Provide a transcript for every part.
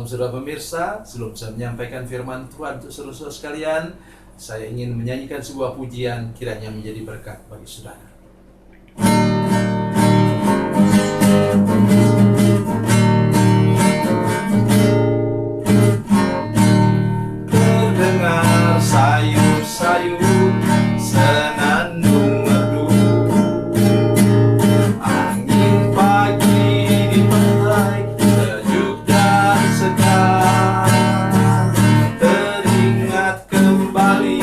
Shalom saudara pemirsa, sebelum saya menyampaikan firman Tuhan untuk saudara sekalian, saya ingin menyanyikan sebuah pujian kiranya menjadi berkat bagi saudara. Terdengar sayup-sayup senandung merdu, angin pagi di pantai sejuk dan segar. Teringat kembali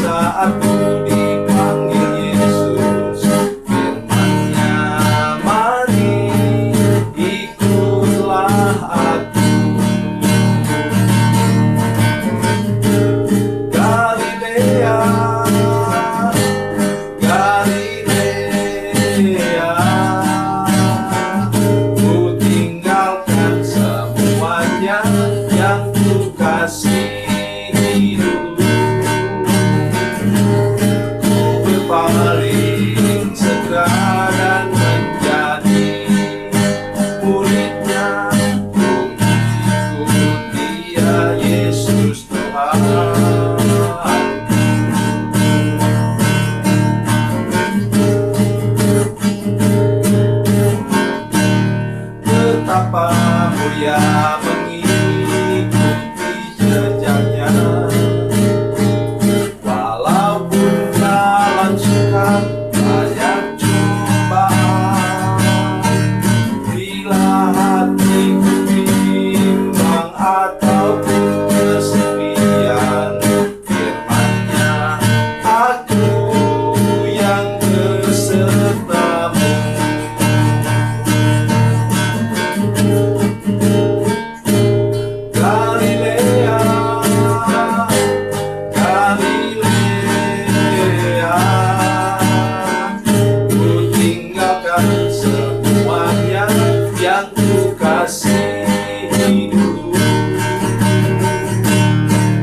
saat ku dipanggil Yesus, firman-Nya, mari ikutlah aku. Galilea, Galilea, ku tinggalkan semuanya yang ku kasihi dulu. Ku berpaling segera dan menjadi murid-Nya. Ku ikut Dia, Yesus Tuhan. Betapa mulia mengikuti jejaknya, walaupun jalan sukar banyak cobaan. Bila hatiku bimbang ataupun kesepian, firman-Nya, aku yang besertamu. Galilea, Galilea, ku tinggalkan semuanya yang ku kasihi dulu.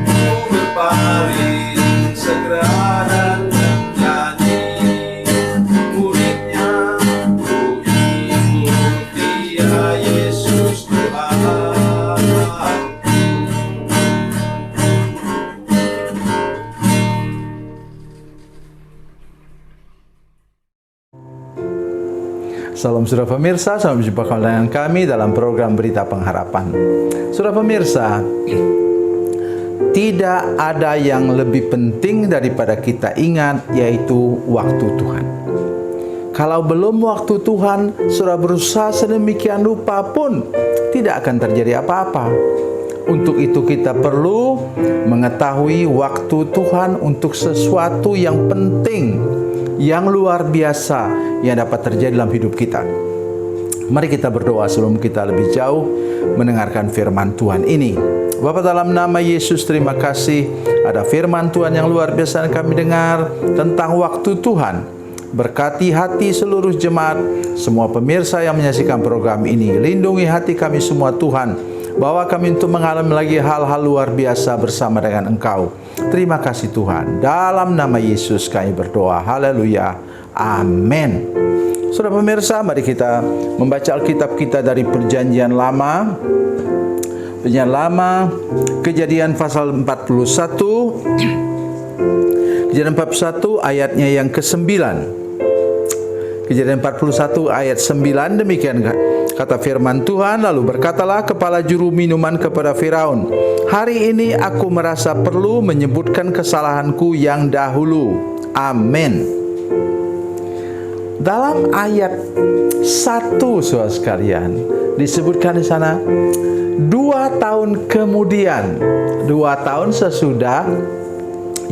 Ku berpaling segera dan menjadi murid-Nya. Ku ikut Dia, Yesus Tuhan. Salam saudara pemirsa, selamat berjumpa kembali dengan kami dalam program Berita Pengharapan. Saudara pemirsa, tidak ada yang lebih penting daripada kita ingat, yaitu waktu Tuhan. Kalau belum waktu Tuhan, saudara berusaha sedemikian rupa pun tidak akan terjadi apa-apa. Untuk itu kita perlu mengetahui waktu Tuhan untuk sesuatu yang penting, yang luar biasa yang dapat terjadi dalam hidup kita. Mari kita berdoa sebelum kita lebih jauh mendengarkan firman Tuhan ini. Bapa, dalam nama Yesus, terima kasih ada firman Tuhan yang luar biasa yang kami dengar tentang waktu Tuhan. Berkati hati seluruh jemaat, semua pemirsa yang menyaksikan program ini. Lindungi hati kami semua Tuhan, bawa kami untuk mengalami lagi hal-hal luar biasa bersama dengan Engkau. Terima kasih Tuhan. Dalam nama Yesus kami berdoa. Haleluya. Amin. Saudara pemirsa, mari kita membaca Alkitab kita dari Perjanjian Lama. Perjanjian Lama, Kejadian pasal 41. Kejadian 41 ayatnya yang ke-9. Kejadian 41 ayat 9, demikian kata firman Tuhan. Lalu berkatalah kepala juru minuman kepada Firaun, hari ini aku merasa perlu menyebutkan kesalahanku yang dahulu. Amin. Dalam ayat 1 saudara sekalian disebutkan di sana 2 tahun kemudian, 2 tahun sesudah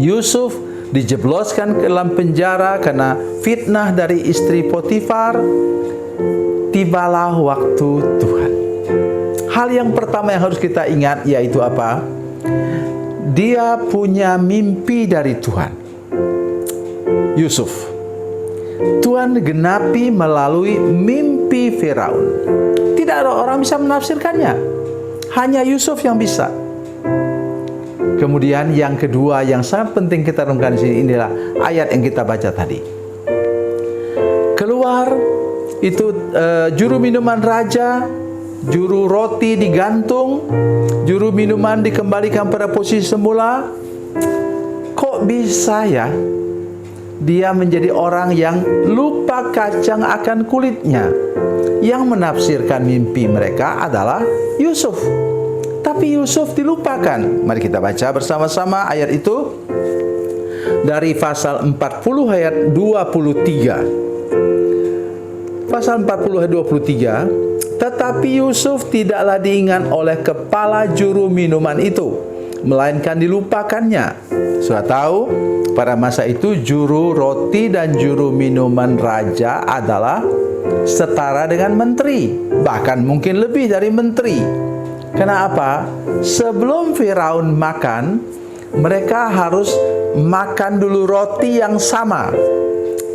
Yusuf dijebloskan ke dalam penjara karena fitnah dari istri Potifar, tibalah waktu Tuhan. Hal yang pertama yang harus kita ingat yaitu apa? Dia punya mimpi dari Tuhan. Yusuf, Tuhan genapi melalui mimpi Firaun. Tidak ada orang bisa menafsirkannya, hanya Yusuf yang bisa. Kemudian yang kedua yang sangat penting kita renungkan di sini, inilah ayat yang kita baca tadi. Keluar itu juru minuman raja juru roti digantung, juru minuman dikembalikan pada posisi semula. Kok bisa ya dia menjadi orang yang lupa kacang akan kulitnya? Yang menafsirkan mimpi mereka adalah Yusuf. Tapi Yusuf dilupakan. Mari kita baca bersama-sama ayat itu dari pasal 40 ayat 23. Pasal 40 ayat 23, tetapi Yusuf tidaklah diingat oleh kepala juru minuman itu, melainkan dilupakannya. Sudah tahu, pada masa itu juru roti dan juru minuman raja adalah setara dengan menteri, bahkan mungkin lebih dari menteri. Kenapa? Sebelum Firaun makan, mereka harus makan dulu roti yang sama.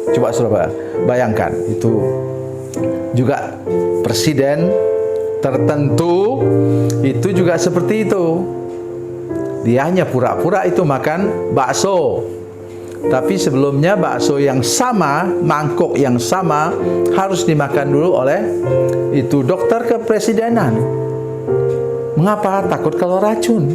Coba saudara bayangkan, itu juga presiden tertentu itu juga seperti itu. Dia hanya pura-pura itu makan bakso, tapi sebelumnya bakso yang sama, mangkok yang sama harus dimakan dulu oleh itu dokter kepresidenan. Mengapa? Takut kalau racun.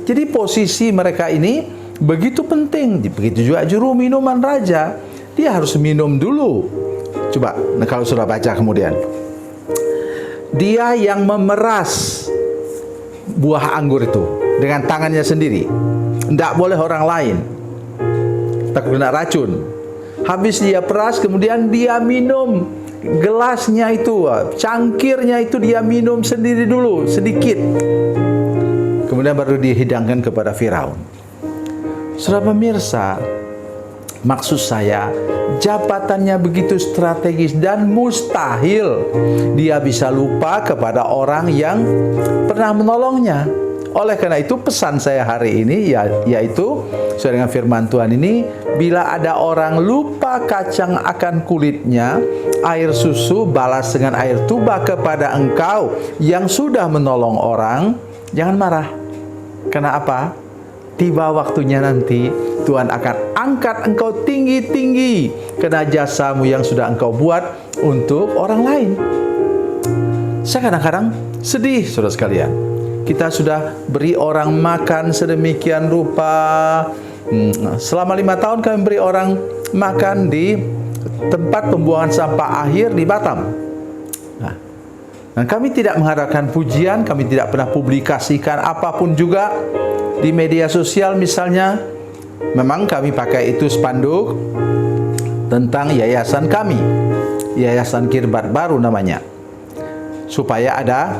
Jadi posisi mereka ini begitu penting. Begitu juga juru minuman raja, dia harus minum dulu. Coba, nah kalau sudah baca kemudian, dia yang memeras buah anggur itu dengan tangannya sendiri, tidak boleh orang lain, takut kena racun. Habis dia peras, kemudian dia minum. Gelasnya itu, cangkirnya itu dia minum sendiri dulu, sedikit. Kemudian baru dihidangkan kepada Firaun. Saudara pemirsa, maksud saya, jabatannya begitu strategis dan mustahil dia bisa lupa kepada orang yang pernah menolongnya. Oleh karena itu pesan saya hari ini yaitu sesuai dengan firman Tuhan ini, bila ada orang lupa kacang akan kulitnya, air susu balas dengan air tuba kepada engkau yang sudah menolong orang, jangan marah. Karena apa? Tiba waktunya nanti Tuhan akan angkat engkau tinggi-tinggi karena jasamu yang sudah engkau buat untuk orang lain. Saya kadang-kadang sedih, saudara sekalian. Kita sudah beri orang makan sedemikian rupa. Selama 5 tahun kami beri orang makan di tempat pembuangan sampah akhir di Batam. Dan kami tidak mengharapkan pujian, kami tidak pernah publikasikan apapun juga di media sosial misalnya. Memang kami pakai itu spanduk tentang yayasan kami, Yayasan Kirbat Baru namanya, supaya ada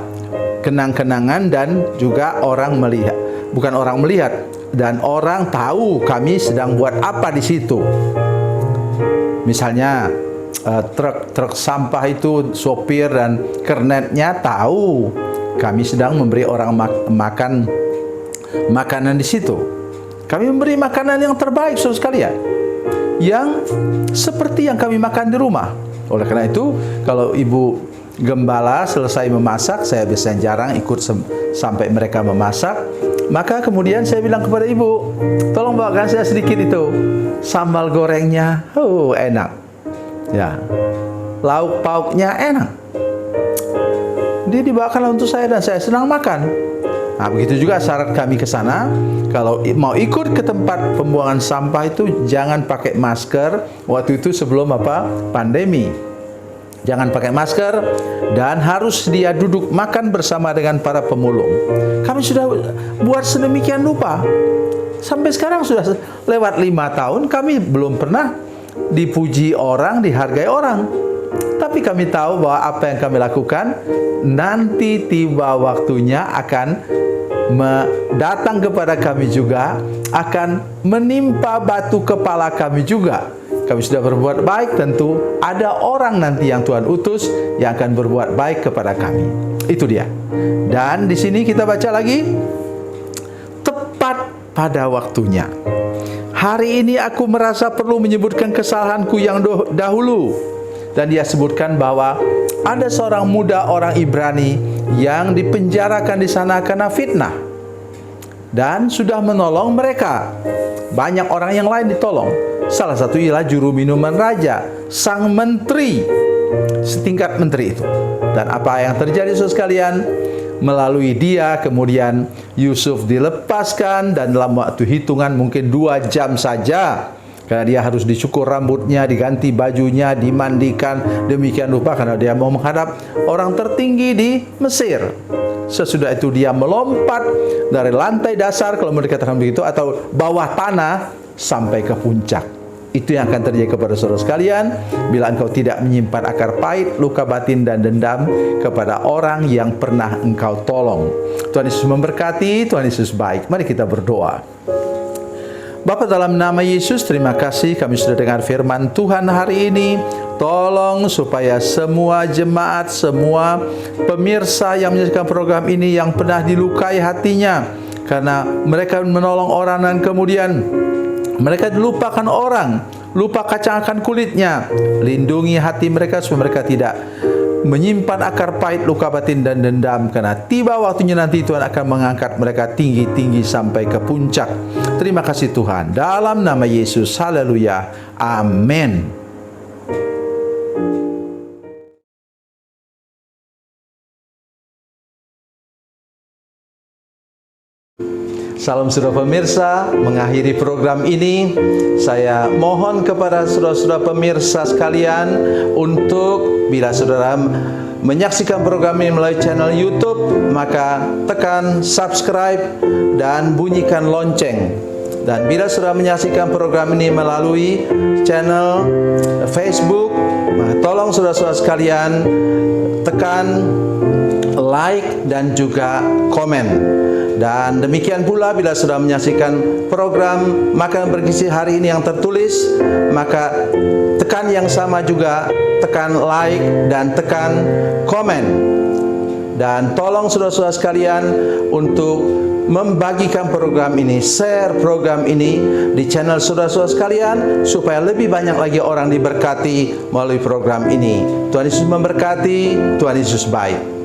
kenang-kenangan dan juga orang melihat, bukan orang melihat, dan orang tahu kami sedang buat apa di situ. Misalnya truk sampah itu sopir dan kernetnya tahu kami sedang memberi orang makan makanan di situ. Kami memberi makanan yang terbaik, saudara sekalian, yang seperti yang kami makan di rumah. Oleh karena itu, kalau ibu gembala selesai memasak, saya biasanya jarang ikut sampai mereka memasak. Maka kemudian saya bilang kepada ibu, tolong bawakan saya sedikit itu sambal gorengnya, enak. Ya, lauk pauknya enak. Dia dibawakan untuk saya dan saya senang makan. Nah, begitu juga syarat kami ke sana. Kalau mau ikut ke tempat pembuangan sampah itu jangan pakai masker. Waktu itu sebelum pandemi. Jangan pakai masker dan harus dia duduk makan bersama dengan para pemulung. Kami sudah buat sedemikian rupa. Sampai sekarang sudah lewat 5 tahun kami belum pernah dipuji orang, dihargai orang. Tapi kami tahu bahwa apa yang kami lakukan nanti tiba waktunya akan datang kepada kami juga, akan menimpa batu kepala kami juga. Kami sudah berbuat baik, tentu ada orang nanti yang Tuhan utus yang akan berbuat baik kepada kami. Itu dia. Dan di sini kita baca lagi, tepat pada waktunya. Hari ini aku merasa perlu menyebutkan kesalahanku yang dahulu. Dan dia sebutkan bahwa ada seorang muda orang Ibrani yang dipenjarakan di sana karena fitnah. Dan sudah menolong mereka. Banyak orang yang lain ditolong. Salah satu ialah juru minuman raja, sang menteri. setingkat menteri itu. Dan apa yang terjadi saudara sekalian? Melalui dia kemudian Yusuf dilepaskan, dan dalam waktu hitungan mungkin 2 jam saja, karena dia harus dicukur rambutnya, diganti bajunya, dimandikan, demikian rupa karena dia mau menghadap orang tertinggi di Mesir. Sesudah itu dia melompat dari lantai dasar, kalau mau dikatakan begitu, atau bawah tanah sampai ke puncak. Itu yang akan terjadi kepada saudara sekalian bila engkau tidak menyimpan akar pahit, luka batin dan dendam kepada orang yang pernah engkau tolong. Tuhan Yesus memberkati, Tuhan Yesus baik. Mari kita berdoa. Bapa, dalam nama Yesus, terima kasih kami sudah dengar firman Tuhan hari ini. Tolong supaya semua jemaat, semua pemirsa yang menyaksikan program ini yang pernah dilukai hatinya karena mereka menolong orang dan kemudian mereka dilupakan orang, lupa kacang kulitnya. Lindungi hati mereka supaya mereka tidak menyimpan akar pahit, luka batin dan dendam, karena tiba waktunya nanti Tuhan akan mengangkat mereka tinggi-tinggi sampai ke puncak. Terima kasih Tuhan. Dalam nama Yesus, haleluya. Amin. Salam saudara pemirsa, mengakhiri program ini saya mohon kepada saudara-saudara pemirsa sekalian untuk bila saudara menyaksikan program ini melalui channel YouTube, maka tekan subscribe dan bunyikan lonceng. Dan bila saudara menyaksikan program ini melalui channel Facebook, maka tolong saudara-saudara sekalian tekan like dan juga komen. Dan demikian pula bila sudah menyaksikan program Makan Bergizi hari ini yang tertulis, maka tekan yang sama juga, tekan like dan tekan komen. Dan tolong saudara-saudara sekalian untuk membagikan program ini, share program ini di channel saudara-saudara sekalian supaya lebih banyak lagi orang diberkati melalui program ini. Tuhan Yesus memberkati, Tuhan Yesus baik.